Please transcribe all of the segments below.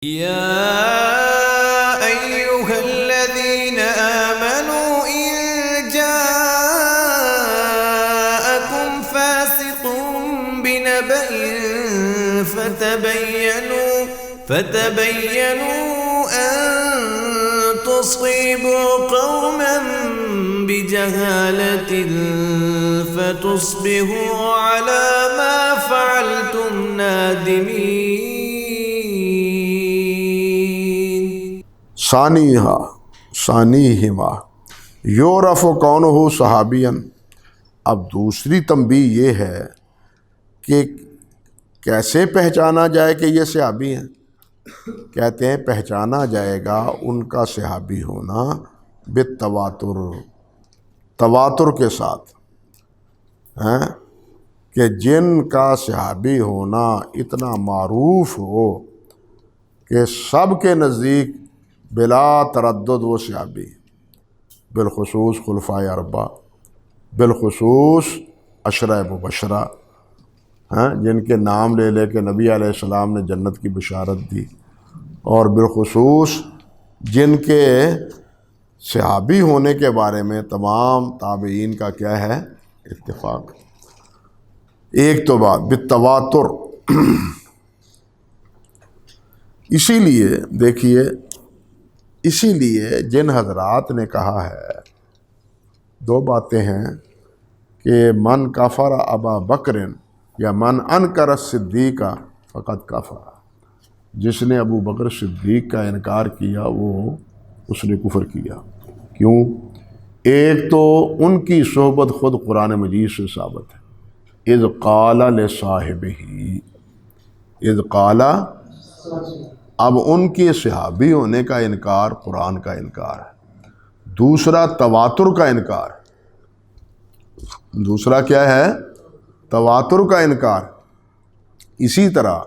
يا أيها الذين آمنوا إن جاءكم فاسق بنبأ فتبينوا أن تصيبوا قوما بجهالة فتصبحوا على ما فعلتم نادمين. ثانیہما یعرف کونہ صحابین. اب دوسری تنبیہ یہ ہے کہ کیسے پہچانا جائے کہ یہ صحابی ہیں. کہتے ہیں پہچانا جائے گا ان کا صحابی ہونا بالتواتر، تواتر کے ساتھ، کہ جن کا صحابی ہونا اتنا معروف ہو کہ سب کے نزدیک بلا تردد وہ صحابی، بالخصوص خلفائے اربعہ، بالخصوص عشرہ مبشرہ، جن کے نام لے لے کے نبی علیہ السلام نے جنت کی بشارت دی، اور بالخصوص جن کے صحابی ہونے کے بارے میں تمام تابعین کا کیا ہے، اتفاق. ایک تو بات بالتواتر. اسی لیے دیکھیے، اسی لیے جن حضرات نے کہا ہے، دو باتیں ہیں کہ من کفر ابا بکر یا من انکر الصدیق فقط کفر. جس نے ابو بکر صدیق کا انکار کیا وہ اس نے کفر کیا. کیوں؟ ایک تو ان کی صحبت خود قرآن مجید سے ثابت ہے. اذ قال لصاحبہ، اذ قال، اب ان کے صحابی ہونے کا انکار قرآن کا انکار ہے. دوسرا تواتر کا انکار. دوسرا کیا ہے؟ تواتر کا انکار. اسی طرح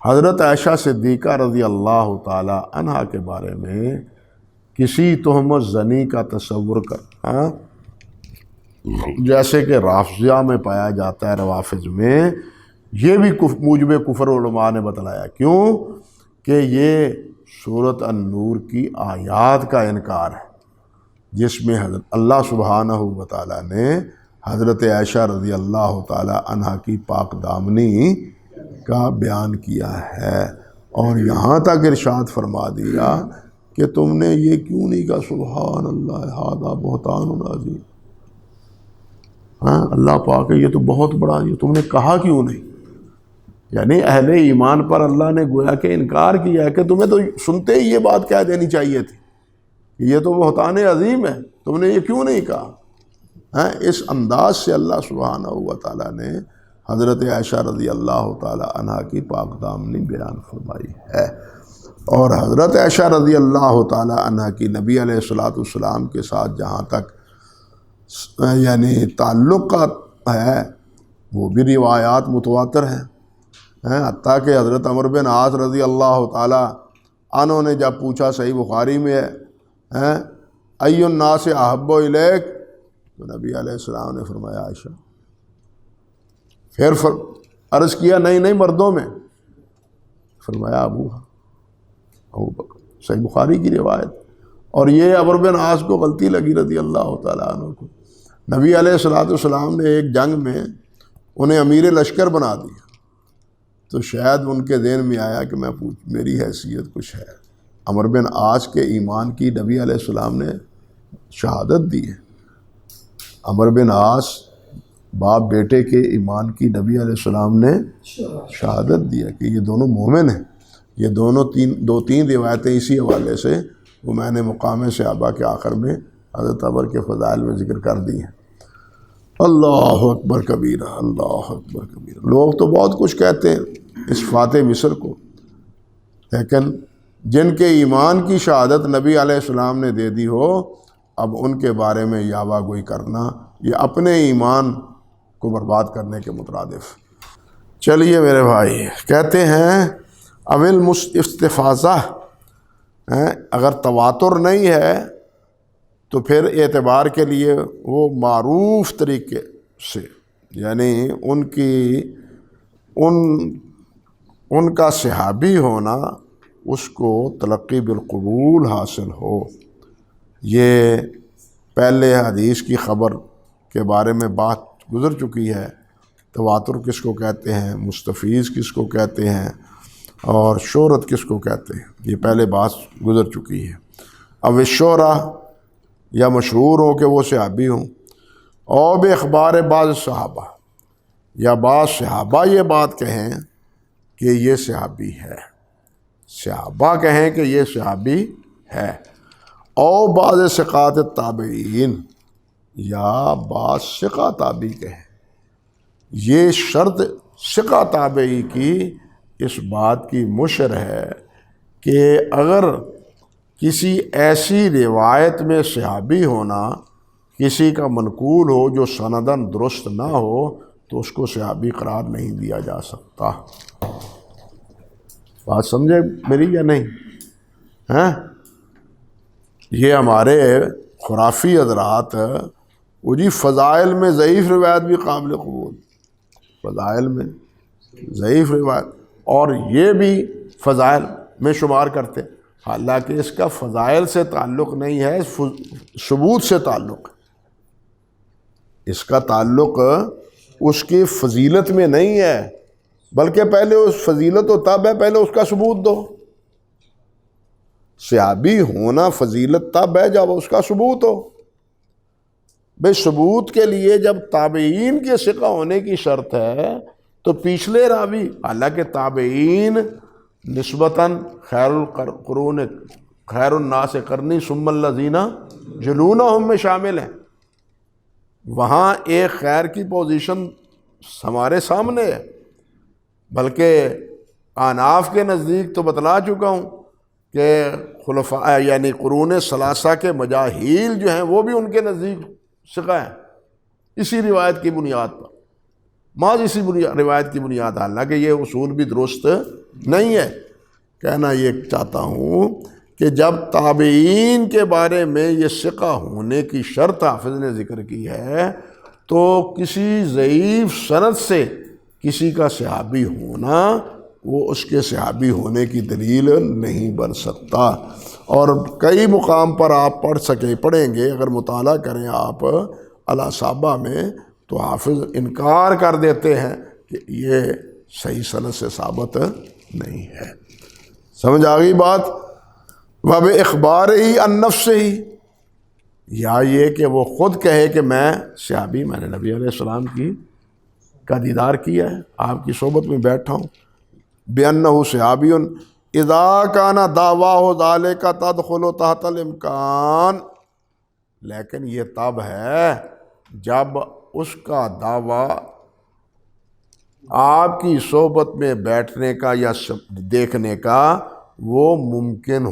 حضرت عائشہ صدیقہ رضی اللہ تعالی عنہا کے بارے میں کسی تہمت زنی کا تصور کر، جیسے کہ رافضیہ میں پایا جاتا ہے، روافض میں، یہ بھی موجب کفر علماء نے بتلایا. کیوں؟ کہ یہ سورۃ النور کی آیات کا انکار ہے، جس میں حضرت اللہ سبحانہ و تعالیٰ نے حضرت عائشہ رضی اللہ تعالی عنہا کی پاک دامنی کا بیان کیا ہے، اور یہاں تک ارشاد فرما دیا کہ تم نے یہ کیوں نہیں کہا سبحان اللہ ھذا بہتان عظیم. اللہ پاک ہے، یہ تو بہت بڑا، یہ تم نے کہا کیوں نہیں؟ یعنی اہل ایمان پر اللہ نے گویا کہ انکار کیا ہے کہ تمہیں تو سنتے ہی یہ بات کہہ دینی چاہیے تھی کہ یہ تو بہتان عظیم ہے، تم نے یہ کیوں نہیں کہا. اس انداز سے اللہ سبحانہ و تعالیٰ نے حضرت عائشہ رضی اللہ تعالی عنہا کی پاک دامنی بیان فرمائی ہے. اور حضرت عائشہ رضی اللہ تعالی عنہا کی نبی علیہ السلام کے ساتھ جہاں تک یعنی تعلقات ہے، وہ بھی روایات متواتر ہیں. حتیٰ کہ حضرت عمر بن عاص رضی اللہ تعالی عنہ نے جب پوچھا، صحیح بخاری میں ہے، ای الناس احب الیک، تو نبی علیہ السلام نے فرمایا عائشہ. پھر عرض کیا نہیں مردوں میں، فرمایا ابو بکر. صحیح بخاری کی روایت. اور یہ عمر بن عاص کو غلطی لگی رضی اللہ تعالیٰ عنہ کو. نبی علیہ السلام نے ایک جنگ میں انہیں امیر لشکر بنا دیا، تو شاید ان کے ذہن میں آیا کہ میری حیثیت کچھ ہے. عمر بن عاص کے ایمان کی نبی علیہ السلام نے شہادت دی ہے. عمر بن عاص باپ بیٹے کے ایمان کی نبی علیہ السلام نے شہادت دی ہے کہ یہ دونوں مومن ہیں. یہ دونوں دو تین روایتیں اسی حوالے سے وہ میں نے مقام صحابہ کے آخر میں حضرت عمر کے فضائل میں ذکر کر دی ہیں. اللہ اکبر کبیرہ، اللہ اکبر کبیرہ. لوگ تو بہت کچھ کہتے ہیں اس فاتح مصر کو، لیکن جن کے ایمان کی شہادت نبی علیہ السلام نے دے دی ہو، اب ان کے بارے میں یاوہ گوئی کرنا یہ اپنے ایمان کو برباد کرنے کے مترادف. چلیے میرے بھائی، کہتے ہیں اول استفاضہ، اگر تواتر نہیں ہے تو پھر اعتبار کے لیے وہ معروف طریقے سے، یعنی ان کا صحابی ہونا اس کو تلقی بالقبول حاصل ہو۔ یہ پہلے حدیث کی خبر کے بارے میں بات گزر چکی ہے، تواتر کس کو کہتے ہیں، مستفیض کس کو کہتے ہیں، اور شہرت کس کو کہتے ہیں، یہ پہلے بات گزر چکی ہے۔ اب شہرہ یا مشہور ہو کہ وہ صحابی ہوں، اور بے اخبار بعض صحابہ یا بعض صحابہ یہ بات کہیں کہ یہ صحابی ہے، صحابہ کہیں کہ یہ صحابی ہے، اور بعض ثقات تابعین یا بعض ثقہ تابعی کہیں۔ یہ شرط ثقہ تابعی کی اس بات کی مشر ہے کہ اگر کسی ایسی روایت میں صحابی ہونا کسی کا منقول ہو جو سنداً درست نہ ہو تو اس کو صحابی قرار نہیں دیا جا سکتا۔ بات سمجھے میری یا نہیں؟ ہیں یہ ہمارے خرافی حضرات وہ جی فضائل میں ضعیف روایت بھی قابل قبول، فضائل میں ضعیف روایت اور یہ بھی فضائل میں شمار کرتے، حالانکہ اس کا فضائل سے تعلق نہیں ہے، ثبوت سے تعلق ہے۔ اس کا تعلق اس کی فضیلت میں نہیں ہے، بلکہ پہلے اس فضیلت و تب ہے، پہلے اس کا ثبوت دو۔ صحابی ہونا فضیلت تب ہے جب اس کا ثبوت ہو۔ بھئی ثبوت کے لیے جب تابعین کے ثقہ ہونے کی شرط ہے تو پچھلے راوی، حالانکہ تابعین نسبتاً خیر القرون خیر الناس قرنی ثم الذین یلونہم میں شامل ہیں، وہاں ایک خیر کی پوزیشن ہمارے سامنے ہے، بلکہ احناف کے نزدیک تو بتلا چکا ہوں کہ خلفاء یعنی قرون ثلاثہ کے مجاہیل جو ہیں وہ بھی ان کے نزدیک ثقہ ہیں، اسی روایت کی بنیاد پر، محض اسی روایت کی بنیاد، حالانکہ یہ اصول بھی درست نہیں ہے۔ کہنا یہ چاہتا ہوں کہ جب تابعین کے بارے میں یہ ثقہ ہونے کی شرط حافظ نے ذکر کی ہے تو کسی ضعیف سند سے کسی کا صحابی ہونا وہ اس کے صحابی ہونے کی دلیل نہیں بن سکتا۔ اور کئی مقام پر آپ پڑھیں گے، اگر مطالعہ کریں آپ الاصابہ میں تو حافظ انکار کر دیتے ہیں کہ یہ صحیح سند سے ثابت نہیں ہے۔ سمجھ آ گئی بات؟ وب اخبار ہی عن نفسہ ہی، یا یہ کہ وہ خود کہے کہ میں صحابی، میں نے نبی علیہ السلام کا دیدار کیا ہے، آپ کی صحبت میں بیٹھا ہوں، بأنہ صحابی اذا کان دعواہ ذالک تدخل تحت الامکان، لیکن یہ تب ہے جب اس کا دعویٰ آپ کی صحبت میں بیٹھنے کا یا دیکھنے کا وہ ممکن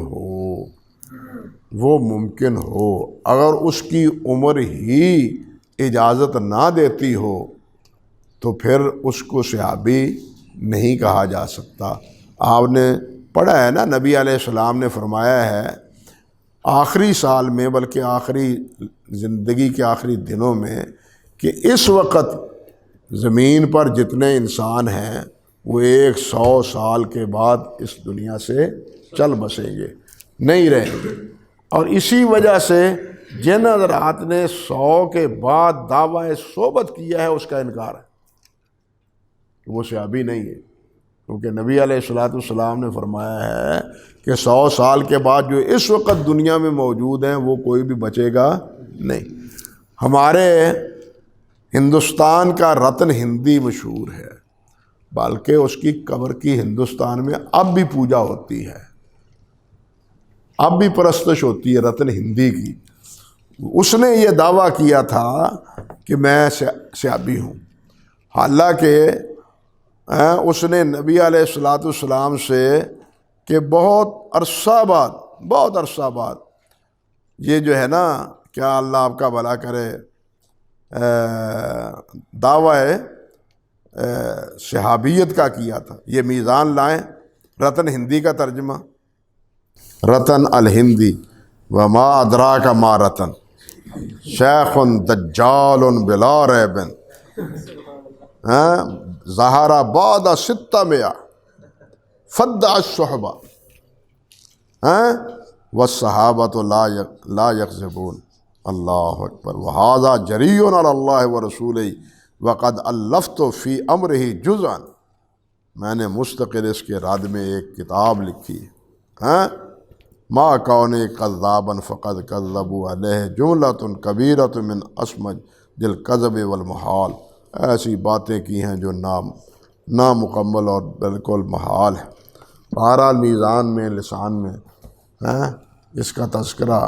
ہو، اگر اس کی عمر ہی اجازت نہ دیتی ہو تو پھر اس کو صحابی نہیں کہا جا سکتا۔ آپ نے پڑھا ہے نا، نبی علیہ السلام نے فرمایا ہے آخری سال میں، بلکہ آخری زندگی کے آخری دنوں میں، کہ اس وقت زمین پر جتنے انسان ہیں وہ 100 سال کے بعد اس دنیا سے چل بسیں گے، نہیں رہیں گے، اور اسی وجہ سے جن حضرات نے 100 کے بعد دعویٰ صحبت کیا ہے اس کا انکار ہے، وہ صحابی نہیں ہے، کیونکہ نبی علیہ السلام نے فرمایا ہے کہ 100 سال کے بعد جو اس وقت دنیا میں موجود ہیں وہ کوئی بھی بچے گا نہیں۔ ہمارے ہندوستان کا رتن ہندی مشہور ہے، بلکہ اس کی قبر کی ہندوستان میں اب بھی پوجا ہوتی ہے، اب بھی پرستش ہوتی ہے رتن ہندی کی۔ اس نے یہ دعویٰ کیا تھا کہ میں صحابی ہوں، حالانکہ اس نے نبی علیہ السلام سے کہ بہت عرصہ بعد یہ جو ہے نا، کیا اللہ آپ کا بھلا کرے، دعویٰ صحابیت کا کیا تھا۔ یہ میزان لائیں، رتن ہندی کا ترجمہ، رتن الہندی، وما ادراک ما رتن، شیخ دجال بلا ریب، ظہر بعد 600 فدع الصحبہ، ہیں والصحابۃ لا یکذبون اللہ اکبر وہذا جریء علی اللہ ورسولہ وقد الفت فی امرہ جزءا، میں نے مستقل اس کے رد میں ایک کتاب لکھی ہے، ما کون کذابا فقد کذبوا علیہ جملۃ کبیرۃ من اسمج الکذب والمحال، ایسی باتیں کی ہیں جو نامکمل اور بالکل محال ہے۔ بہرحال میزان میں لسان میں اس کا تذکرہ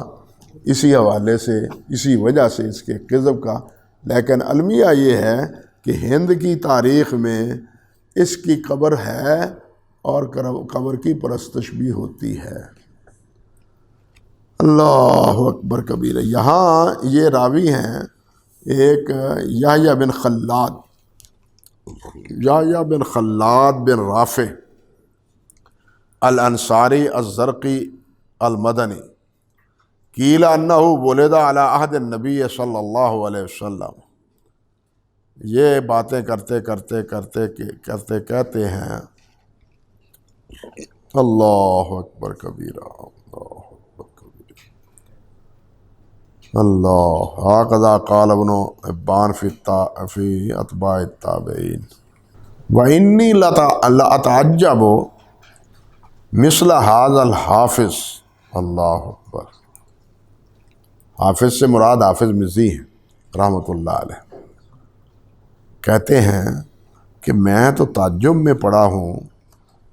اسی حوالے سے، اسی وجہ سے اس کے کذب کا، لیکن المیہ یہ ہے کہ ہند کی تاریخ میں اس کی قبر ہے اور قبر کی پرستش بھی ہوتی ہے۔ اللہ اکبر کبیر۔ یہاں یہ راوی ہیں ایک یحییٰ بن خلاد بن رافع الانصاری الزرقی المدنی، قیل انہ ولد علی عہد النبی صلی اللہ علیہ وسلم۔ یہ باتیں کرتے کہتے ہیں اللہ اکبر کبیرہ، اللہ ہکذا قال ابن حبان فی اتباع التابعین۔ وإنی لأتعجب مثل هذا الحافظ، اللہ اکبر۔ حافظ سے مراد حافظ مزی ہیں رحمۃ اللہ علیہ، کہتے ہیں کہ میں تو تعجب میں پڑا ہوں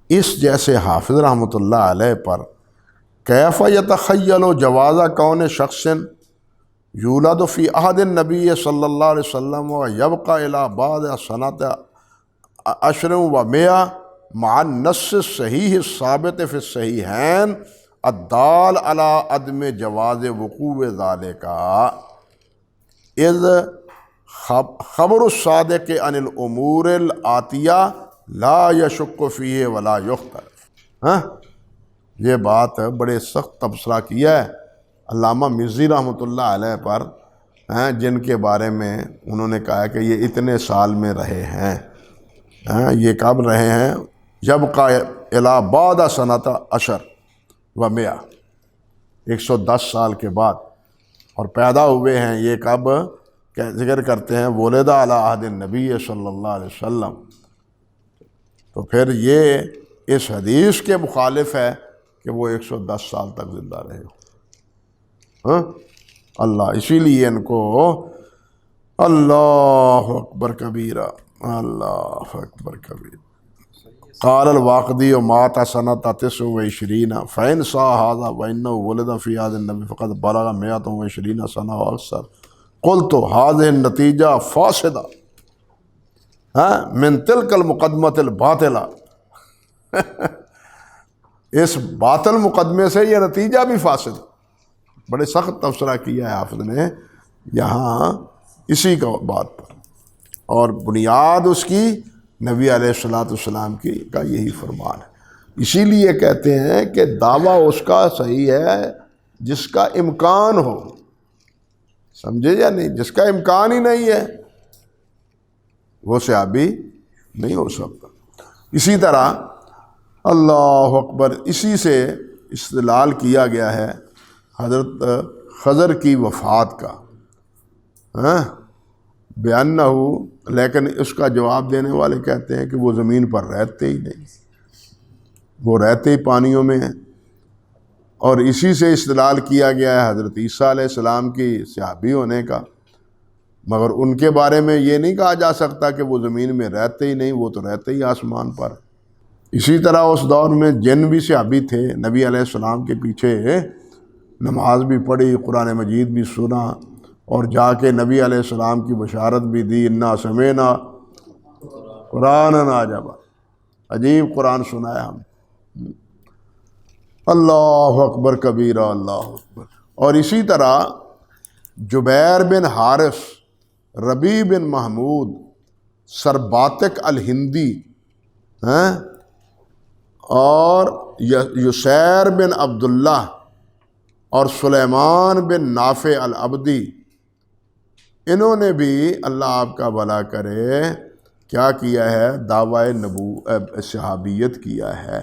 اس جیسے حافظ رحمۃ اللہ علیہ پر، کیف یتخیل جواز کون شخص یولد فی عہد النبی صلی اللہ علیہ وسلم و یبقى الی بعد سنۃ عشر و مئہ مع النص الصحیح الثابت فی الصحیحین الدال علی عدم جواز وقوع ذلک اذ خبر الصادق عن الامور الآتیہ لا یشک فیہ ولا یختلف۔ یہ بات بڑے سخت تبصرہ کیا ہے علامہ مزی رحمۃ اللہ علیہ پر، جن کے بارے میں انہوں نے کہا کہ یہ اتنے سال میں رہے ہیں، یہ کب رہے ہیں؟ یبقى الی بعد سنۃ عشر و مئہ، 110 سال کے بعد، اور پیدا ہوئے ہیں یہ کب؟ ذکر کرتے ہیں ولد علی عہد النبی صلی اللہ علیہ وسلم، تو پھر یہ اس حدیث کے مخالف ہے کہ وہ 110 سال تک زندہ رہے ہو۔ اللہ، اسی لیے ان کو اللہ اکبر کبیرہ، اللہ اکبر کبیر۔ قال الواقدی مات سنۃ 29 فإن صح هذا وإنه ولد في عهد النبي فقد بلغ 120 سنة وأكثر قلت هذه النتيجة فاسدة من تلك المقدمة الباطلة۔ اس باطل مقدمے سے یہ نتیجہ بھی فاسد۔ بڑے سخت تبصرہ کیا ہے حافظ نے یہاں اسی کا بات پر، اور بنیاد اس کی نبی علیہ الصلوۃ والسلام کا یہی فرمان ہے۔ اسی لیے کہتے ہیں کہ دعویٰ اس کا صحیح ہے جس کا امکان ہو، سمجھے یا نہیں؟ جس کا امکان ہی نہیں ہے وہ صحابی نہیں ہو سکتا۔ اسی طرح اللہ اکبر، اسی سے استدلال کیا گیا ہے حضرت خضر کی وفات کا، بأنہ، لیکن اس کا جواب دینے والے کہتے ہیں کہ وہ زمین پر رہتے ہی نہیں، وہ رہتے ہی پانیوں میں ہیں۔ اور اسی سے استدلال کیا گیا ہے حضرت عیسیٰ علیہ السلام کی صحابی ہونے کا، مگر ان کے بارے میں یہ نہیں کہا جا سکتا کہ وہ زمین میں رہتے ہی نہیں، وہ تو رہتے ہی آسمان پر۔ اسی طرح اس دور میں جن بھی صحابی تھے، نبی علیہ السلام کے پیچھے نماز بھی پڑھی، قرآن مجید بھی سنا، اور جا کے نبی علیہ السلام کی بشارت بھی دی، انا سمعنا قرآنا عجبا، عجیب قرآن سنا ہے ہم۔ اللہ اکبر کبیرہ، اللہ اکبر۔ اور اسی طرح جبیر بن حارث، ربیع بن محمود، سرباتک الہندی، اور یسیر بن عبداللہ اور سلیمان بن نافع العبدی، انہوں نے بھی اللہ آپ کا بھلا کرے کیا کیا ہے؟ دعوی صحابیت کیا ہے۔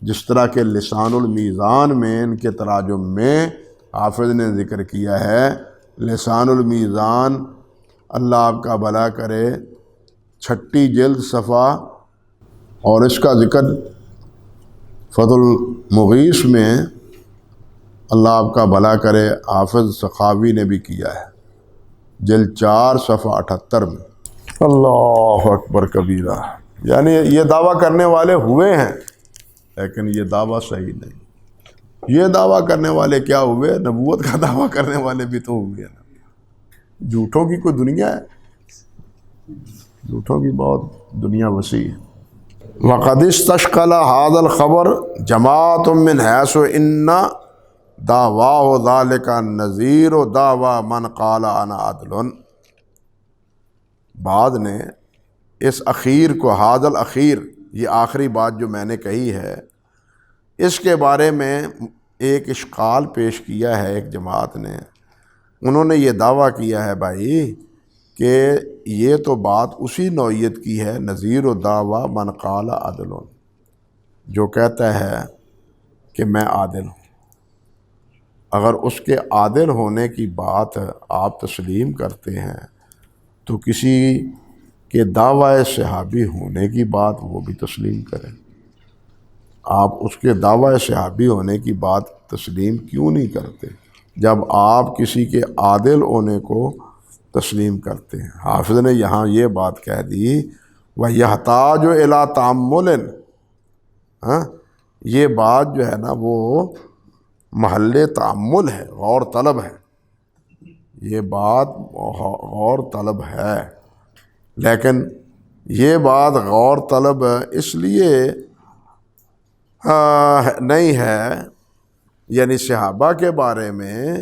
جس طرح کے لسان المیزان میں ان کے تراجم میں حافظ نے ذکر کیا ہے، لسان المیزان اللہ آپ کا بھلا کرے 6 جلد صفحہ، اور اس کا ذکر فتح المغیث میں اللہ آپ کا بھلا کرے حافظ سخاوی نے بھی کیا ہے، جلد 4 صفحہ 78 میں۔ اللہ اکبر کبیرہ، یعنی یہ دعویٰ کرنے والے ہوئے ہیں لیکن یہ دعویٰ صحیح نہیں۔ یہ دعویٰ کرنے والے کیا ہوئے؟ نبوت کا دعویٰ کرنے والے بھی تو ہوئے نا۔ جھوٹوں کی کوئی دنیا ہے، جھوٹوں کی بہت دنیا وسیع ہے۔ وَقَدِ اسْتَشْكَلَ هَذَا الْخَبَرُ جَمَاعَةٌ مِّنْ حَيْثُ إِنَّ دَعْوَاهُ ذَلِكَ نَظِيرُ دَعْوَىٰ مَنْ قَالَ أَنَا عَدْلٌ۔ بعد نے اس اخیر کو، هَذَا الْأَخِير، یہ آخری بات جو میں نے کہی ہے، اس کے بارے میں ایک اشکال پیش کیا ہے ایک جماعت نے۔ انہوں نے یہ دعویٰ کیا ہے بھائی کہ یہ تو بات اسی نوعیت کی ہے، نظیر و دعویٰ من قال عدل، جو کہتا ہے کہ میں عادل ہوں۔ اگر اس کے عادل ہونے کی بات آپ تسلیم کرتے ہیں تو کسی کے دعویٰ صحابی ہونے کی بات وہ بھی تسلیم کریں۔ آپ اس کے دعویٰ صحابی ہونے کی بات تسلیم کیوں نہیں کرتے جب آپ کسی کے عادل ہونے کو تسلیم کرتے ہیں؟ حافظ نے یہاں یہ بات کہہ دی، وَيَحْتَاجُ إِلَىٰ تَأَمُّلٍ، یہ بات جو ہے نا وہ محل تأمل ہے، غور طلب ہے، یہ بات غور طلب ہے۔ لیکن یہ بات غور طلب اس لیے نہیں ہے، یعنی صحابہ کے بارے میں،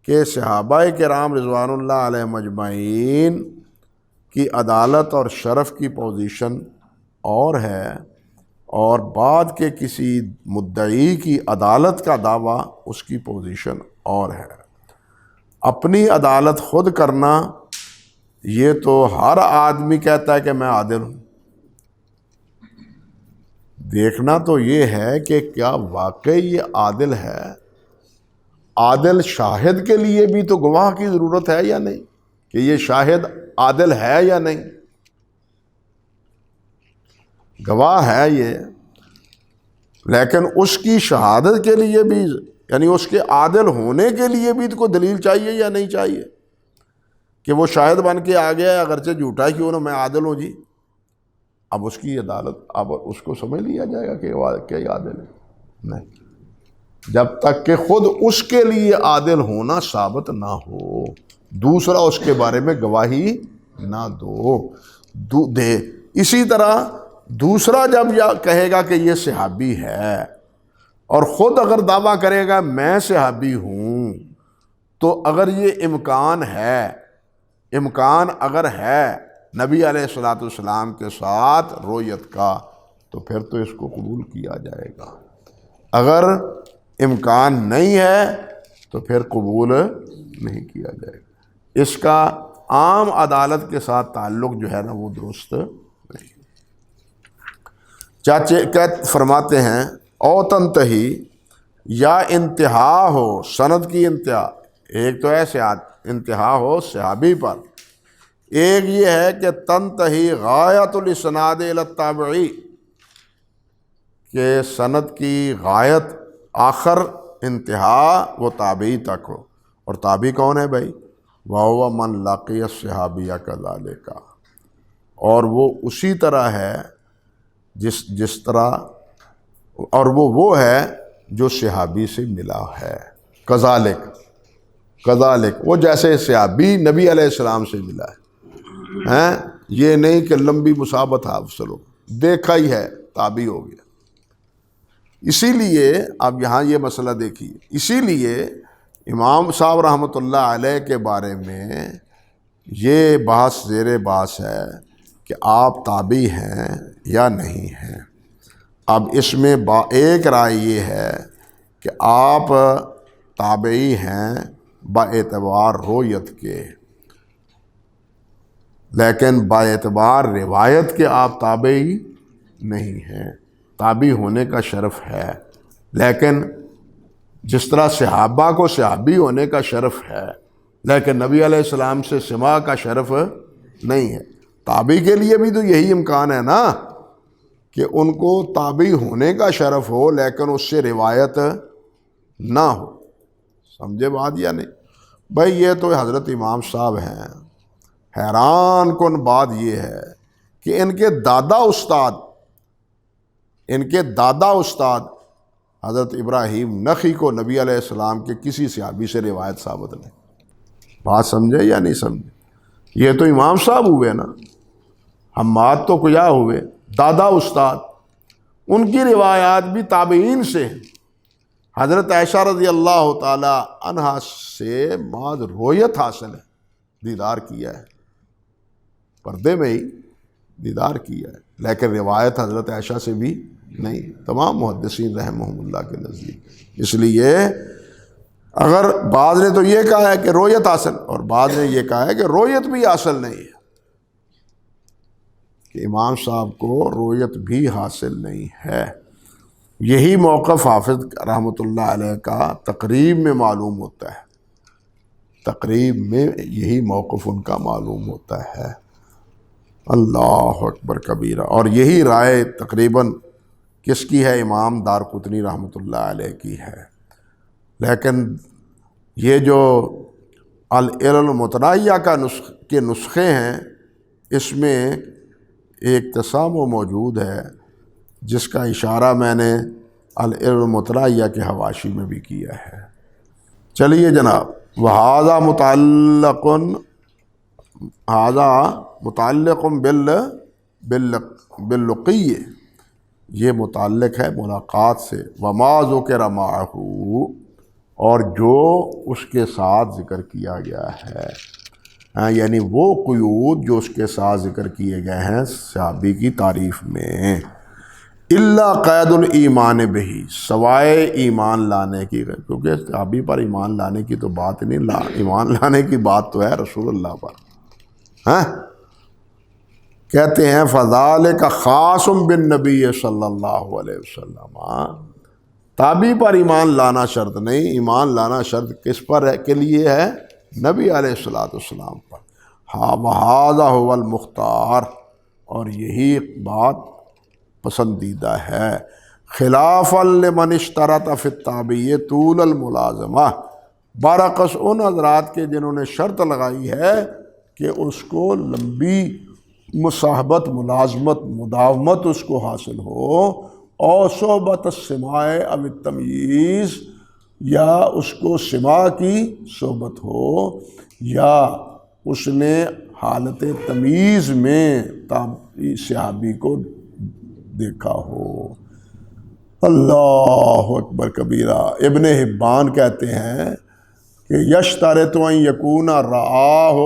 کہ صحابہ کرام رضوان اللہ علیہ مجمعین کی عدالت اور شرف کی پوزیشن اور ہے، اور بعد کے کسی مدعی کی عدالت کا دعویٰ اس کی پوزیشن اور ہے۔ اپنی عدالت خود کرنا، یہ تو ہر آدمی کہتا ہے کہ میں عادل ہوں۔ دیکھنا تو یہ ہے کہ کیا واقعی یہ عادل ہے۔ عادل شاہد کے لیے بھی تو گواہ کی ضرورت ہے یا نہیں، کہ یہ شاہد عادل ہے یا نہیں؟ گواہ ہے یہ، لیکن اس کی شہادت کے لیے بھی، یعنی اس کے عادل ہونے کے لیے بھی تو کوئی دلیل چاہیے یا نہیں چاہیے، کہ وہ شاہد بن کے آ گیا اگرچہ جھوٹا کیوں نہ، میں عادل ہوں جی۔ اب اس کی عدالت، اب اس کو سمجھ لیا جائے گا کہ کیا عادل ہے؟ نہیں، جب تک کہ خود اس کے لیے عادل ہونا ثابت نہ ہو، دوسرا اس کے بارے میں گواہی نہ دے۔ اسی طرح دوسرا جب کہے گا کہ یہ صحابی ہے، اور خود اگر دعویٰ کرے گا میں صحابی ہوں، تو اگر یہ امکان اگر ہے نبی علیہ الصلوۃ والسلام کے ساتھ رویت کا، تو پھر تو اس کو قبول کیا جائے گا۔ اگر امکان نہیں ہے تو پھر قبول نہیں کیا جائے گا۔ اس کا عام عدالت کے ساتھ تعلق جو ہے نا وہ درست نہیں۔ چاچے فرماتے ہیں او تنتہی، یا انتہا ہو سند کی انتہا، ایک تو ہے انتہا ہو صحابی پر، ایک یہ ہے کہ تنتہی غایت الاسناد الی التابعی، کہ سند کی غایت آخر انتہا وہ تابعی تک ہو، اور تابعی کون ہے بھائی؟ وَهُوَ مَنْ لَقِيَ الصِّحَابِيَّ كَذَلِكَ، اور وہ اسی طرح ہے جس طرح، اور وہ ہے جو صحابی سے ملا ہے۔ کذالک وہ جیسے صحابی نبی علیہ السلام سے ملا ہے، یہ نہیں کہ لمبی مسابت حاصل ہو، دیکھا ہی ہے تابعی ہو گیا۔ اسی لیے اب یہاں یہ مسئلہ دیکھیے، اسی لیے امام صاحب رحمۃ اللہ علیہ کے بارے میں یہ بحث زیر بحث ہے کہ آپ تابعی ہیں یا نہیں ہیں۔ اب اس میں ایک رائے یہ ہے کہ آپ تابعی ہیں با اعتبار رویت کے، لیکن با اعتبار روایت کے آپ تابعی نہیں ہیں۔ تابعی ہونے کا شرف ہے، لیکن جس طرح صحابہ کو صحابی ہونے کا شرف ہے لیکن نبی علیہ السلام سے سماع کا شرف نہیں ہے، تابعی کے لیے بھی تو یہی امکان ہے نا کہ ان کو تابعی ہونے کا شرف ہو لیکن اس سے روایت نہ ہو۔ سمجھے بات یا نہیں؟ بھائی یہ تو حضرت امام صاحب ہیں، حیران کن بات یہ ہے کہ ان کے دادا استاد حضرت ابراہیم نخعی کو نبی علیہ السلام کے کسی صحابی سے روایت ثابت نہیں۔ بات سمجھے یا نہیں سمجھے؟ یہ تو امام صاحب ہوئے نا، حماد تو کیا ہوئے، دادا استاد، ان کی روایات بھی تابعین سے ہیں۔ حضرت عائشہ رضی اللہ تعالی عنہا سے بعد رویت حاصل ہے، دیدار کیا ہے، پردے میں ہی دیدار کیا ہے، لیکن روایت حضرت عائشہ سے بھی نہیں، تمام محدثین رحمہم اللہ کے نزدیک۔ اس لیے اگر بعض نے تو یہ کہا ہے کہ رویت حاصل، اور بعض نے یہ کہا ہے کہ رویت بھی حاصل نہیں ہے، کہ امام صاحب کو رویت بھی حاصل نہیں ہے۔ یہی موقف حافظ رحمۃ اللہ علیہ کا تقریب میں معلوم ہوتا ہے، تقریب میں یہی موقف ان کا معلوم ہوتا ہے۔ اللہ اکبر کبیرہ۔ اور یہی رائے تقریباً کس کی ہے؟ امام دارقطنی رحمۃ اللہ علیہ کی ہے۔ لیکن یہ جو العلل المتناہیہ کے نسخے ہیں، اس میں ایک تسامح موجود ہے جس کا اشارہ میں نے العلل المتناہیہ کے حواشی میں بھی کیا ہے۔ چلیے جناب، وَهَذَا متعلق باللقی، یہ متعلق ہے ملاقات سے، وَمَا ذُكِرَ مَعَهُ، اور جو اس کے ساتھ ذکر کیا گیا ہے، یعنی وہ قیود جو اس کے ساتھ ذکر کیے گئے ہیں صحابی کی تعریف میں، الا قید الایمان بہ، سوائے ایمان لانے کی، کیونکہ صحابی پر ایمان لانے کی تو بات نہیں، ایمان لانے کی بات تو ہے رسول اللہ پر۔ کہتے ہیں فذالک خاص بالنبی صلی اللہ علیہ وسلم، تابعی پر ایمان لانا شرط نہیں، ایمان لانا شرط کس پر ہے، کے لیے ہے؟ نبی علیہ السلام پر۔ وَهَذَا هُوَ الْمُخْتَارُ، اور یہی بات پسندیدہ ہے، خلافا لمن اشترط فی التابعی طول الملازمہ، برعکس ان حضرات کے جنہوں نے شرط لگائی ہے کہ اس کو لمبی مصاحبت، ملازمت، مداومت اس کو حاصل ہو، اور صحبت السماع او التمییز، یا اس کو سماع کی صحبت ہو، یا اس نے حالت تمییز میں صحابی کو دیکھا ہو۔ اللہ اکبر کبیرہ۔ ابن حبان کہتے ہیں کہ یشترط ان یکون رآہ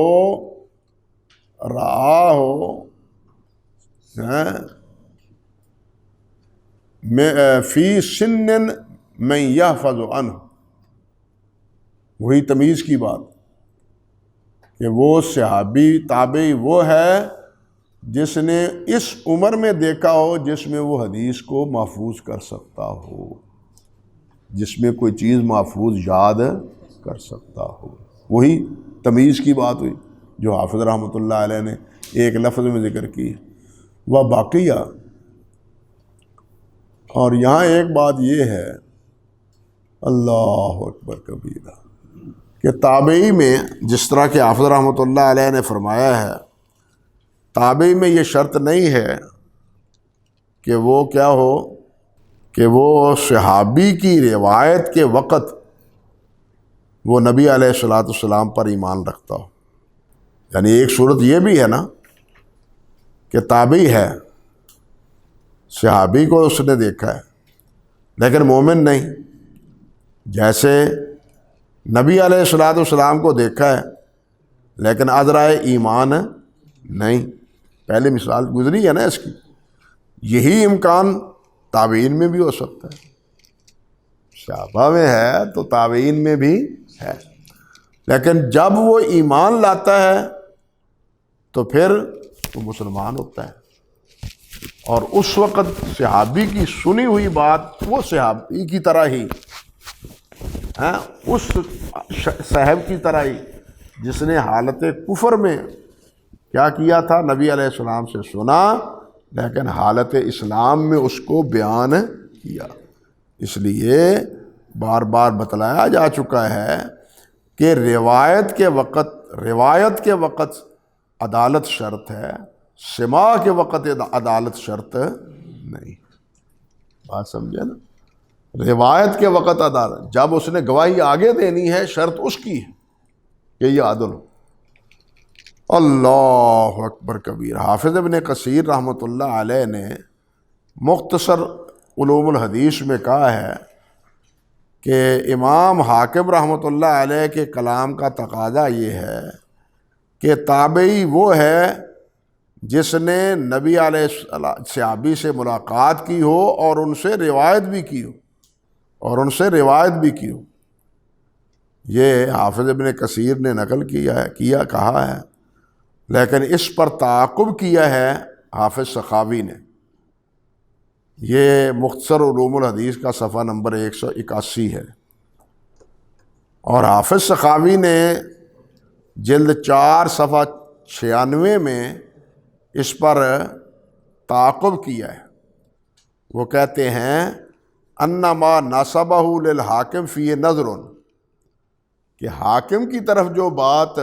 فی سن من یحفظ عنہ، وہی تمیز کی بات کہ وہ صحابی تابعی وہ ہے جس نے اس عمر میں دیکھا ہو جس میں وہ حدیث کو محفوظ کر سکتا ہو، جس میں کوئی چیز محفوظ یاد کر سکتا ہو، وہی تمیز کی بات ہوئی جو حافظ رحمۃ اللہ علیہ نے ایک لفظ میں ذکر کی۔ وہ باقیہ، اور یہاں ایک بات یہ ہے، اللہ اکبر کبیرہ، کہ تابعی میں جس طرح کہ حافظ رحمۃ اللہ علیہ نے فرمایا ہے، تابعی میں یہ شرط نہیں ہے کہ وہ کیا ہو، کہ وہ صحابی کی روایت کے وقت وہ نبی علیہ السلام پر ایمان رکھتا ہو۔ یعنی ایک صورت یہ بھی ہے نا کہ تابعی ہے، صحابی کو اس نے دیکھا ہے لیکن مومن نہیں، جیسے نبی علیہ السلام کو دیکھا ہے لیکن عذرائے ایمان نہیں، پہلے مثال گزری ہے نا اس کی۔ یہی امکان تابعین میں بھی ہو سکتا ہے، صحابہ میں ہے تو تابعین میں بھی ہے، لیکن جب وہ ایمان لاتا ہے تو پھر وہ مسلمان ہوتا ہے۔ اور اس وقت صحابی کی سنی ہوئی بات وہ صحابی کی طرح ہی اس صاحب کی طرح ہی جس نے حالت کفر میں کیا کیا تھا، نبی علیہ السلام سے سنا لیکن حالت اسلام میں اس کو بیان کیا۔ اس لیے بار بار بتلایا جا چکا ہے کہ روایت کے وقت عدالت شرط ہے، سماع کے وقت عدالت شرط نہیں۔ بات سمجھے نا؟ روایت کے وقت عدالت، جب اس نے گواہی آگے دینی ہے شرط اس کی ہے کہ یہ عدل ہو۔ اللہ اکبر کبیر۔ حافظ ابن کثیر رحمۃ اللہ علیہ نے مختصر علوم الحدیث میں کہا ہے کہ امام حاکم رحمۃ اللہ علیہ کے کلام کا تقاضا یہ ہے کہ تابعی وہ ہے جس نے نبی علیہ صحابی سے ملاقات کی ہو اور ان سے روایت بھی کی ہو، یہ حافظ ابن کثیر نے نقل کہا ہے، لیکن اس پر تعاقب کیا ہے حافظ سخاوی نے۔ یہ مختصر علوم الحدیث کا صفحہ نمبر 181 ہے، اور حافظ سخاوی نے جلد 4 صفحہ 96 میں اس پر تعاقب کیا ہے۔ وہ کہتے ہیں انما نسبہ للحاکم فی نظر، کہ حاکم کی طرف جو بات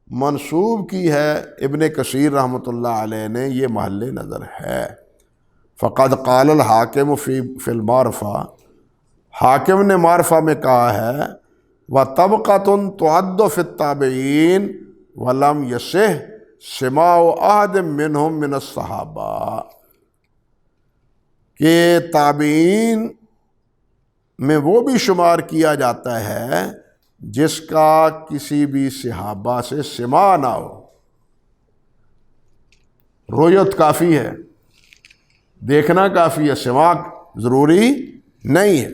منسوب کی ہے ابن کثیر رحمۃ اللہ علیہ نے، یہ محل نظر ہے۔ فقد قال الحاکم فی المعرفہ، حاکم نے معرفہ میں کہا ہے وطبقۃ تعد فی التابعین ولم یصح سماع احد منہم من الصحابہ، کہ تابعین میں وہ بھی شمار کیا جاتا ہے جس کا کسی بھی صحابہ سے سماع نہ ہو۔ رؤیت کافی ہے، دیکھنا کافی ہے، سماع ضروری نہیں ہے۔